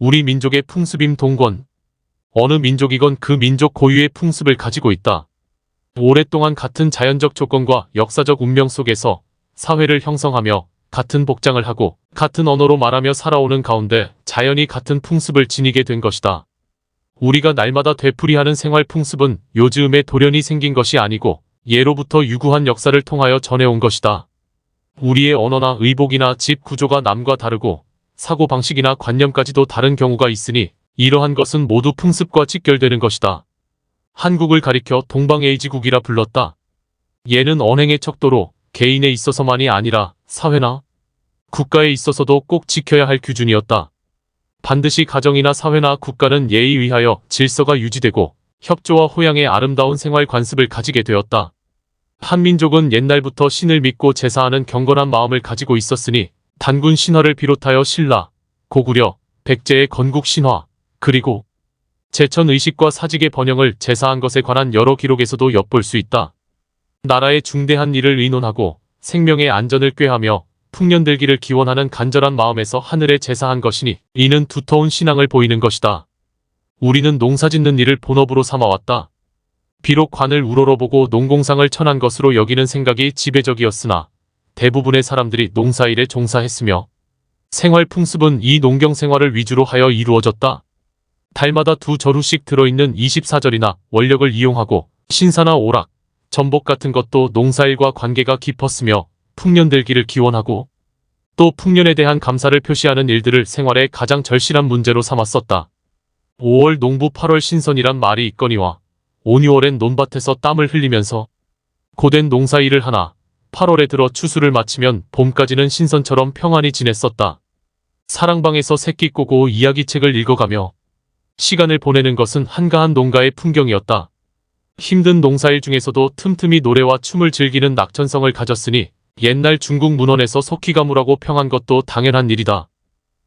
우리 민족의 풍습임 동권. 어느 민족이건 그 민족 고유의 풍습을 가지고 있다. 오랫동안 같은 자연적 조건과 역사적 운명 속에서 사회를 형성하며 같은 복장을 하고 같은 언어로 말하며 살아오는 가운데 자연히 같은 풍습을 지니게 된 것이다. 우리가 날마다 되풀이하는 생활 풍습은 요즈음에 돌연히 생긴 것이 아니고 예로부터 유구한 역사를 통하여 전해온 것이다. 우리의 언어나 의복이나 집 구조가 남과 다르고 사고방식이나 관념까지도 다른 경우가 있으니 이러한 것은 모두 풍습과 직결되는 것이다. 한국을 가리켜 동방에이지국이라 불렀다. 얘는 언행의 척도로 개인에 있어서만이 아니라 사회나 국가에 있어서도 꼭 지켜야 할 규준이었다. 반드시 가정이나 사회나 국가는 예에 의하여 질서가 유지되고 협조와 호양의 아름다운 생활 관습을 가지게 되었다. 한민족은 옛날부터 신을 믿고 제사하는 경건한 마음을 가지고 있었으니 단군 신화를 비롯하여 신라, 고구려, 백제의 건국 신화, 그리고 제천 의식과 사직의 번영을 제사한 것에 관한 여러 기록에서도 엿볼 수 있다. 나라의 중대한 일을 의논하고 생명의 안전을 꾀하며 풍년들기를 기원하는 간절한 마음에서 하늘에 제사한 것이니 이는 두터운 신앙을 보이는 것이다. 우리는 농사짓는 일을 본업으로 삼아왔다. 비록 관을 우러러보고 농공상을 천한 것으로 여기는 생각이 지배적이었으나 대부분의 사람들이 농사일에 종사했으며 생활 풍습은 이 농경 생활을 위주로 하여 이루어졌다. 달마다 두 절후씩 들어있는 24절이나 원력을 이용하고 신사나 오락, 전복 같은 것도 농사일과 관계가 깊었으며 풍년들기를 기원하고 또 풍년에 대한 감사를 표시하는 일들을 생활의 가장 절실한 문제로 삼았었다. 5월 농부 8월 신선이란 말이 있거니와 5, 6월엔 논밭에서 땀을 흘리면서 고된 농사일을 하나 8월에 들어 추수를 마치면 봄까지는 신선처럼 평안히 지냈었다. 사랑방에서 새끼 꼬고 이야기책을 읽어가며 시간을 보내는 것은 한가한 농가의 풍경이었다. 힘든 농사일 중에서도 틈틈이 노래와 춤을 즐기는 낙천성을 가졌으니 옛날 중국 문헌에서 속히가무라고 평한 것도 당연한 일이다.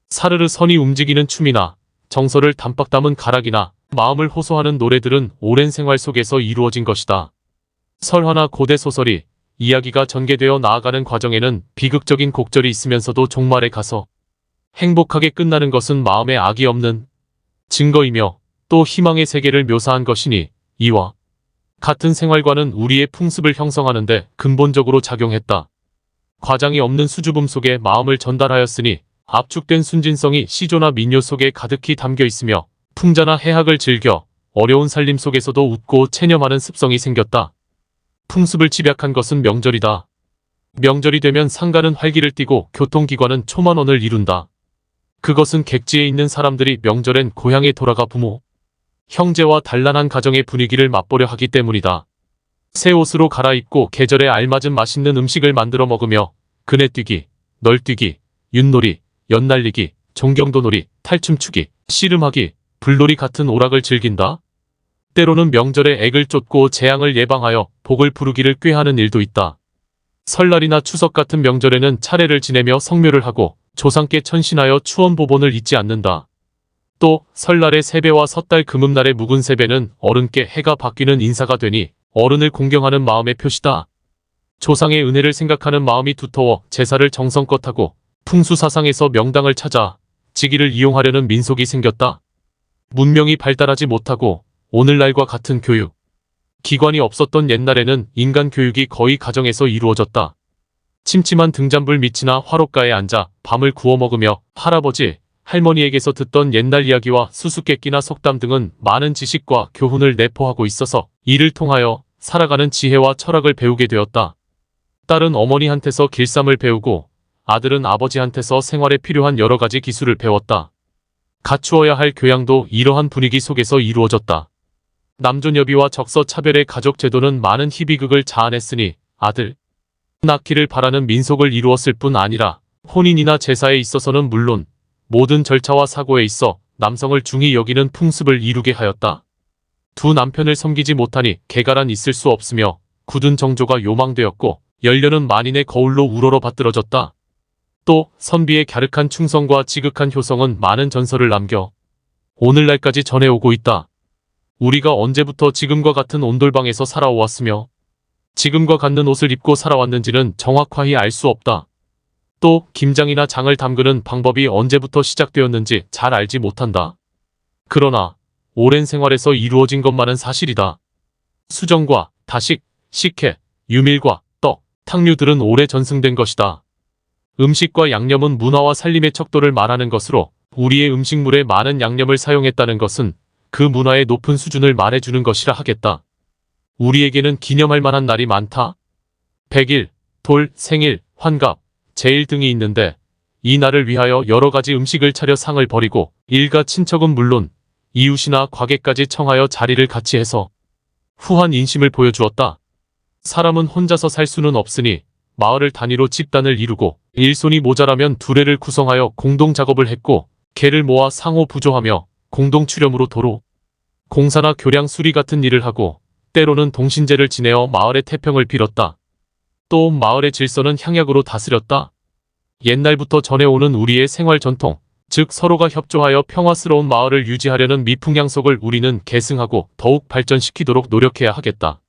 사르르 선이 움직이는 춤이나 정서를 담박 담은 가락이나 마음을 호소하는 노래들은 오랜 생활 속에서 이루어진 것이다. 설화나 고대 소설이 이야기가 전개되어 나아가는 과정에는 비극적인 곡절이 있으면서도 종말에 가서 행복하게 끝나는 것은 마음에 악이 없는 증거이며 또 희망의 세계를 묘사한 것이니 이와 같은 생활관은 우리의 풍습을 형성하는데 근본적으로 작용했다. 과장이 없는 수줍음 속에 마음을 전달하였으니 압축된 순진성이 시조나 민요 속에 가득히 담겨 있으며 풍자나 해학을 즐겨 어려운 살림 속에서도 웃고 체념하는 습성이 생겼다. 풍습을 집약한 것은 명절이다. 명절이 되면 상가는 활기를 띠고 교통기관은 초만원을 이룬다. 그것은 객지에 있는 사람들이 명절엔 고향에 돌아가 부모, 형제와 단란한 가정의 분위기를 맛보려 하기 때문이다. 새 옷으로 갈아입고 계절에 알맞은 맛있는 음식을 만들어 먹으며 그네뛰기, 널뛰기, 윷놀이, 연날리기, 종경도놀이, 탈춤추기, 씨름하기, 불놀이 같은 오락을 즐긴다. 때로는 명절에 액을 쫓고 재앙을 예방하여 복을 부르기를 꾀하는 일도 있다. 설날이나 추석 같은 명절에는 차례를 지내며 성묘를 하고 조상께 천신하여 추원보본을 잊지 않는다. 또 설날의 세배와 섣달 금음날의 묵은 세배는 어른께 해가 바뀌는 인사가 되니 어른을 공경하는 마음의 표시다. 조상의 은혜를 생각하는 마음이 두터워 제사를 정성껏 하고 풍수사상에서 명당을 찾아 지기를 이용하려는 민속이 생겼다. 문명이 발달하지 못하고 오늘날과 같은 교육, 기관이 없었던 옛날에는 인간 교육이 거의 가정에서 이루어졌다. 침침한 등잔불 밑이나 화롯가에 앉아 밤을 구워 먹으며 할아버지, 할머니에게서 듣던 옛날 이야기와 수수께끼나 속담 등은 많은 지식과 교훈을 내포하고 있어서 이를 통하여 살아가는 지혜와 철학을 배우게 되었다. 딸은 어머니한테서 길쌈을 배우고 아들은 아버지한테서 생활에 필요한 여러 가지 기술을 배웠다. 갖추어야 할 교양도 이러한 분위기 속에서 이루어졌다. 남존여비와 적서차별의 가족 제도는 많은 희비극을 자아냈으니 아들 낳기를 바라는 민속을 이루었을 뿐 아니라 혼인이나 제사에 있어서는 물론 모든 절차와 사고에 있어 남성을 중히 여기는 풍습을 이루게 하였다. 두 남편을 섬기지 못하니 개가란 있을 수 없으며 굳은 정조가 요망되었고 연료는 만인의 거울로 우러러 받들어졌다. 또 선비의 갸륵한 충성과 지극한 효성은 많은 전설을 남겨 오늘날까지 전해오고 있다. 우리가 언제부터 지금과 같은 온돌방에서 살아오았으며 지금과 같은 옷을 입고 살아왔는지는 정확하게 알 수 없다. 또 김장이나 장을 담그는 방법이 언제부터 시작되었는지 잘 알지 못한다. 그러나 오랜 생활에서 이루어진 것만은 사실이다. 수정과 다식, 식혜, 유밀과 떡, 탕류들은 오래 전승된 것이다. 음식과 양념은 문화와 살림의 척도를 말하는 것으로 우리의 음식물에 많은 양념을 사용했다는 것은 그 문화의 높은 수준을 말해주는 것이라 하겠다. 우리에게는 기념할 만한 날이 많다. 백일, 돌, 생일, 환갑, 제일 등이 있는데 이 날을 위하여 여러 가지 음식을 차려 상을 벌이고 일가 친척은 물론 이웃이나 과객까지 청하여 자리를 같이 해서 후한 인심을 보여주었다. 사람은 혼자서 살 수는 없으니 마을을 단위로 집단을 이루고 일손이 모자라면 두레를 구성하여 공동 작업을 했고 개를 모아 상호 부조하며 공동 출염으로 도로, 공사나 교량 수리 같은 일을 하고 때로는 동신제를 지내어 마을의 태평을 빌었다. 또 마을의 질서는 향약으로 다스렸다. 옛날부터 전해오는 우리의 생활 전통, 즉 서로가 협조하여 평화스러운 마을을 유지하려는 미풍양속을 우리는 계승하고 더욱 발전시키도록 노력해야 하겠다.